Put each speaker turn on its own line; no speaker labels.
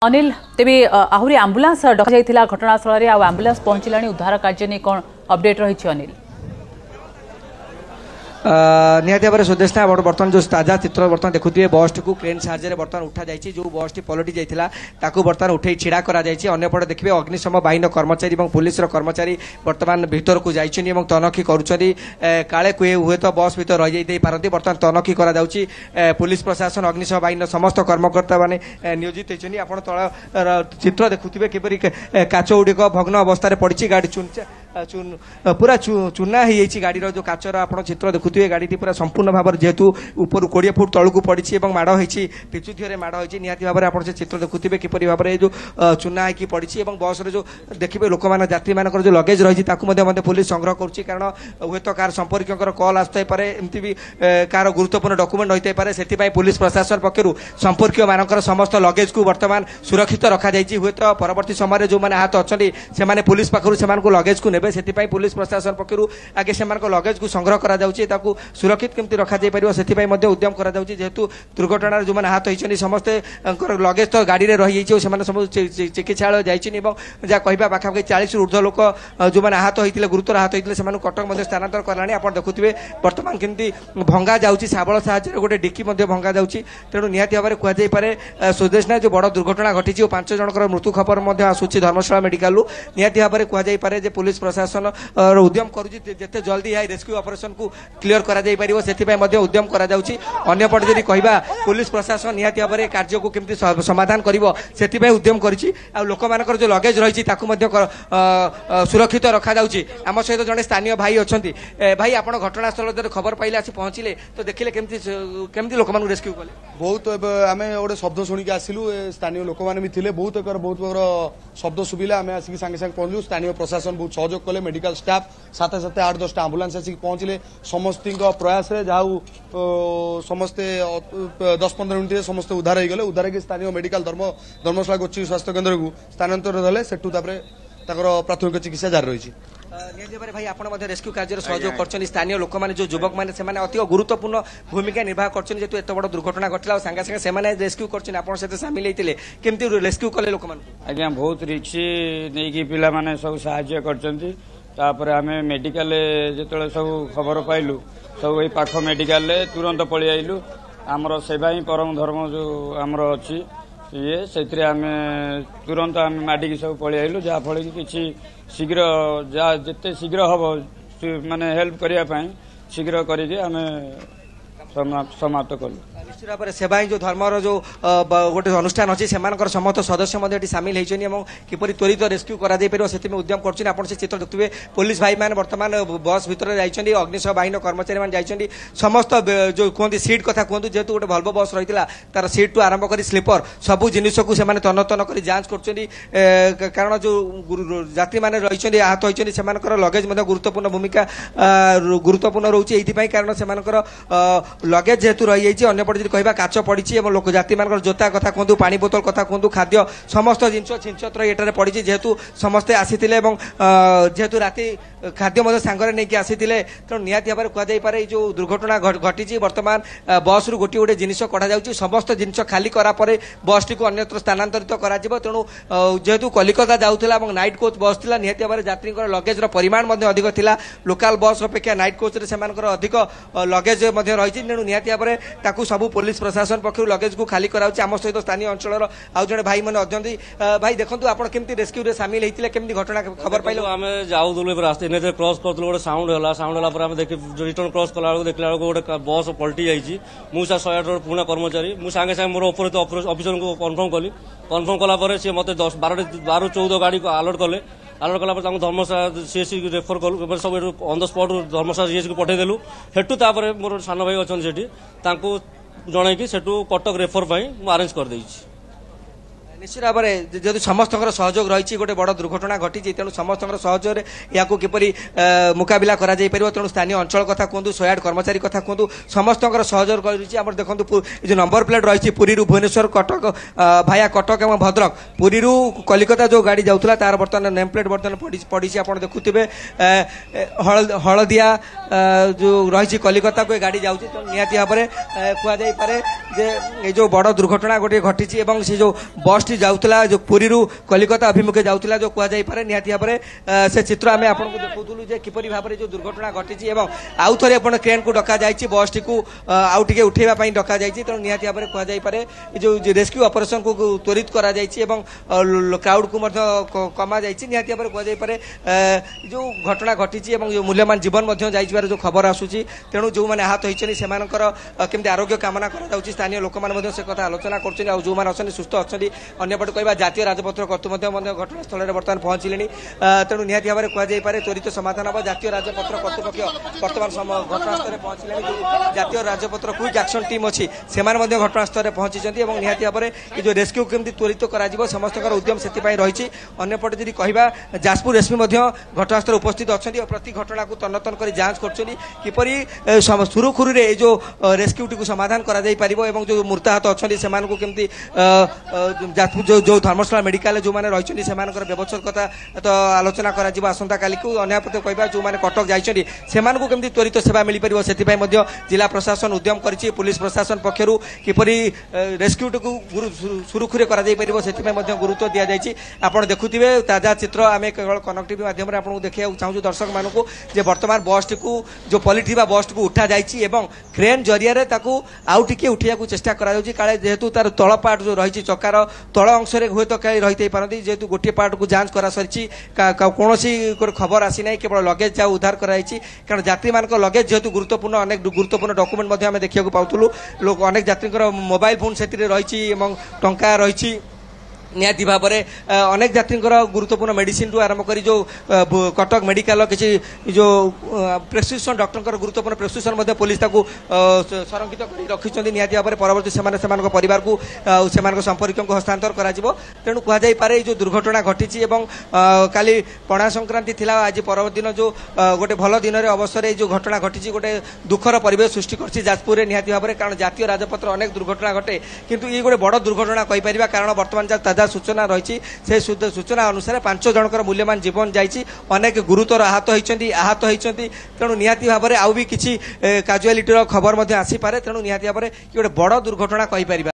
अनिल तेबे आहरी आंबुलांस डका घटनास्थल में आंबुलांस पहुंचला उद्धार कार्य नहीं कौन अपडेट रही अनिल
निहाती भाव सुदेशना बर्तमान जो ताजा चित्र बर्तमान देखुए बस टी क्रेन साहाय्य बर्तमान उठा जाइए जो बस टी पलटि जाता बर्तमान उठे छिड़ा करपटे देखिए अग्निशम बाहिनी कर्मचारी और पुलिस कर्मचारी बर्तमान भीतर को जाइए तनखी काले हुए तो बस भर रही पारती बर्तमान तनखी कर पुलिस प्रशासन अग्निशम बाहिनी समस्त कर्मकर्ता मैंने नियोजित होती आप तल चित्र देखुए किपरि काच गुड़िक भग्न अवस्था पड़ी गाड़ी पूरा चूना हो गाड़ी जो काचर आप चित्र देखुए गाड़ी पूरा संपूर्ण भाव जेहेतु ऊपर 20 फुट तलू पड़ी माड़ होती पिचु दिहरे माड़ होती निहाती भाव आप चित्र देखुए किपरि भाव में जो चूना होगी पड़ी बस जो देखिए लोक मैंने यात्री मान जो लगेज रही पुलिस संग्रह करुच्ची कारण हे तो कार संपर्क कल आसपे एमती भी कार गुरुत्वपूर्ण डॉक्यूमेंट होते पारे से पुलिस प्रशासन पक्षर संपर्क मान समस्त लगेज को बर्तमान सुरक्षित रखा जाए हे तो परवर्ती समय जो मैंने आहत अच्छा से पुलिस पाखु से लगेज को नेबे से पुलिस प्रशासन पक्षर आगे से लगेज को संग्रह करा सुरक्षित केमती रखा जाए पार से उद्यम करा जेहेतु दुर्घटना जो मैंने आहत होती समस्ते लगेज तो गाड़ी में रही सब चिकित्सा जाइए जहाँ कह पाखापाखि 40 ऊर्ध्व लोक जो मैंने आहत होते गुरुतर आहत होते हैं कटक स्थानांतर कला आप देखुए बर्तमान केमती भंगा जाऊँगी शाबल साहाଯ୍य गोटे डिक्की भंगा जाऊँगी तेणु निहाती भाव में कहुए सुदेशना जो बड़ दुर्घटना घटी 5 जनकर मृत्यु खबर आसूसी धर्मशाला मेडिकल निहाती भाव में कहुए पुलिस प्रशासन उद्यम करते जल्दी है रेस्क्यू ऑपरेशन को क्लियर करा जाई परिवो सेथिपय मध्ये उद्यम करा जाउची अन्य पट जदि कहबा पुलिस प्रशासन निहाती भाव में कार्य को केमती समाधान करिवो सेथिपय उद्यम करिछि आ लोक मानकर जो लगेज रही ताकू मध्ये सुरक्षित रखा जाउची आम सहित जड़े स्थानीय भाई अछंती भाई आपण घटनास्थल जब खबर पाइले आसी पहुँचिले तो देखिले केमती केमती लोक मानू रेस्क्यू कले
बहुत आम गोटे शब्द शुणिक आसिलु स्थानीय लोक मैंने भी थिले बहुत शब्द शुभिला आम आसिक सांगे सांगे पहुंचलु स्थानीय प्रशासन बहुत सहयोग कले मेडिकल स्टाफ साथ साथ 8-10 आंबुलांस आसिक पहुंचले समस्त प्रयास जहाँ समस्ते 10-15 मिनट समस्ते उद्धार हो गले उद्धार की स्थानीय मेडिकल धर्मशाला गोची स्वास्थ्य केन्द्र को स्थानांतर हेले सेठू प्राथमिक चिकित्सा जारी रही
भाई आप रेस्क्यू कार्य सहयोग कर स्थानीय लोक मैंने जो युवक मैंने अति गुरुत्वपूर्ण भूमिका निर्वाह कर जेतु एत बड़ दुर्घटना घटला सांगे सांगे से रेस्क्यू कर सामिल होते केमती रेस्क्यू कले लोक
आज्ञा बहुत रिक्स नहीं पिला माने सब साहाय्य कर आम मेडिकल जो सब खबर पाइलु सब ये पाख मेडिकल तुरंत पलि आइलु आमर सेवा ही परम धर्म जो आमर अच्छी ये से आम तुरंत आम माडिकी सब पलि आइलु जहाँफल कि किसी शीघ्र जहाँ जिते शीघ्र हम माने हेल्प करने शीघ्र करके आम समाप्त कलु
निश्चित भाव में सेवा ही जो धर्मर जो गोटे अनुष्ठान अच्छी से समस्त सदस्य सामिल होती किपरि त्वरित रेस्क्यू कर उद्यम कर चित्र देखुए पुलिस भाई मैंने बर्तमान बस भर जाइए अग्निशम बाहिनी कर्मचारी मैंने जाइए समस्त जो कहते सीट कथा कहतु जेहेतु गोटे भल्व बस रही तार सीट टू आरंभ कर स्लीपर सबू जिनस को तन तन कर जांच कर कारण जो यात्री मैंने रही आहत होती से लगेज गुरुत्वपूर्ण भूमिका गुरुत्वपूर्ण रोचे कारण से लगेज जेहेतु रही जाइए अन्य कहवा काच पड़ी लोक जाती मान जोता कथा कहतु पानी बोतल कथा कहतु खाद्य समस्त जिन छिंचत्र ये पड़ी जेहेतु समस्ते आसी जेहेतु राति खाद्य सांगरे नहीं आसी तेणु निहाती भाव में कहुए जो दुर्घटना घटी बर्तमान बस रु गोटे गोटे जिनिस कढ़ा जाऊँगी समस्त जिनिस खाली करापर बस टी अन्यत्र स्थानांतरित कर तेणु जेहेतु कलिकता जाऊला नाइट कोच बस थी निहाती भाव में यात्री लगेज परिमाण अधिक था लोकाल बस अपेक्षा नाइट कोच से अधिक लगेज रही तेणु निहाती भाव में सब पुलिस प्रशासन पक्षर लगेज को खाली कराऊँ आम सहित स्थानीय अंचल आउ जड़े भाई मैंने अच्छी भाई देखो आप रेस्क्यू सामिल होते केमती घटना खबर पाइल
आम जाऊँ रास्ता एनएच क्रॉस करूँ गोटे साउंड है साउंड है देख रिटर्न क्रॉस कला देखला गोटे बस पलटि जाइए मुझे 108 पुराना कर्मचारी मुझे सांगे सांगे मोर ऑफिसर को कन्फर्म कलापर सी मत 12-14 गाड़ी को अलर्ट कले अलर्ट कला धर्मशाला सीएससी रेफर कलु सब on the spot Dharamshala CSC को पठेदेलु हेटू मोर सान भाई अच्छा से जनईकि सेठू कटक रेफर अरेंज कर देइछि
निश्चित भाव में जेहतु समस्त सहयोग रही गोटे बड़ दुर्घटना घटी तेणु समस्त सहयोग या किपरि मुकाबिला करा जाई परिबो तेणु स्थानीय अंचल कथा कहतु 108 कर्मचारी कथा कहतु समस्त सहयोग कर देखो जो नंबर प्लेट रही पुरी भुवनेश्वर कटक भाया कटक और भद्रक पुरी कलिकता जो गाड़ी जाऊला तार बर्तमान नेम प्लेट बर्तमान पड़ी आप देखुए हलदिया जो रही कलिकता को गाड़ी जाऊँगी तेणु निहाती भाव में कहुपे जे जो बड़ दुर्घटना गोटे घटी से जो बस बस जाऊला जो पुरी कलिकता अभिमुखे जाऊला जो कह जापे निहाती भाव में से चित्र आम आपको देखुलु जे किपरि भाव में जो दुर्घटना घटी आउ थे आप क्रेन को डक जाए बस टी आउ टे उठेबाई डक जाए तेणु निहाती भाव में कह जापे जो रेस्क्यू ऑपरेशन को त्वरित करा क्राउड को कमा जाए निहाती भाव में कह जापे जो घटना घटी जो मूल्यवान जीवन जाइबार जो खबर आसूची तेणु जो मैंने आहत होती से केमती आरोग्य कामना करा स्थानीय लोक मैंने से कथा आलोचना कर जो मैंने अच्छा सुस्थ अच्छा अंपटे कह जातीय राजपथ कर्तृपक्ष घटनास्थल में बर्तमान पहुंचले तेणु निहाती भाव में कह जापे त्वरित समाधान हम जातीय राजपथ कर्तृपक्ष बर्तमान घटनास्थल में पहुंचले जातीय राजपथ क्विक एक्शन टीम अच्छी से घटनास्थल में पहुंची निहाती भाव में जो रेस्क्यू केमती त्वरित कर समस्त उद्यम से रही अंपटे जब कह जाजपुर एसपी घटनास्थल उपस्थित अच्छा प्रति घटना को तन्नतन कर जांच करपरि सुरुखुरी जो रेस्क्यू टी समाधान कर जो मृताहत अच्छा से केमती जो धर्मशाला मेडिकल जो मैंने रही व्यवस्थितता तो आलोचना कर आसंता काली को अन्यपटे कह जो मैंने कटक जाइए से केमती त्वरित सेवा मिल पार से जिला प्रशासन उद्यम कर पुलिस प्रशासन पक्षर किपरि रेस्क्यू टी सुरुखुरी कर गुरुत्व दि जाए आप देखुवे ताजा चित्र आम केवल कनक टीवी माध्यम आपको देखा चाहूँ दर्शक मानू जे बर्तमान बस टी जो पलटि बस टी उठा जाइए क्रेन जरिया आउ टे उठा चेष्टा करा काले जेहेतु तार तल पार्ट जो रही चकार तल अंश हुए तो कहीं रही पारती जेहेतु गोटे पार्ट को जांच करा सरी कौन खबर आसी ना केवल लगेज जहाँ उद्धार कराई कारण यात्री मान लगेज जेहेतु गुरुत्वपूर्ण अनेक गुरुत्वपूर्ण डॉक्यूमेंट आम देखा पाऊलु लोक अनेक यात्री मोबाइल फोन से रही टंका रही निहाती भाव में अनेक यात्री गुरुत्वपूर्ण मेडिसिन रु आरंभ कर जो कटक मेडिकल किसी जो प्रेस्क्रिप्शन डॉक्टर गुरुत्वपूर्ण प्रेस्क्रिप्शन पुलिस संरक्षित कर रखी निहाती भाव में परवर्ती से परिवार को से संपर्क को हस्तांतर कर तेणु कहुपे जो दुर्घटना घटी काली पणा संक्रांति थिला आज परवर्ती दिन जो गोटे भल दिन अवसर जो घटना घटी गोटे दुखर परिवेश सृष्टि कर जाजपुर में निहाती भाव में कारण जातीय राजपथ अनेक दुर्घटना घटे किंतु ये गोटे बड़ दुर्घटना कहीपर कारण बर्तमान ताजा सूचना रही से सूचना अनुसार 5 जनकर मूल्यवान जीवन जाइए अनेक गुरुतर आहत होती तेणु निहाती भाव में आउ भी किसी काजुआलिटी खबर आसीपे तेणु निहाती भाव में गोटे बड़ दुर्घटना कहीपर।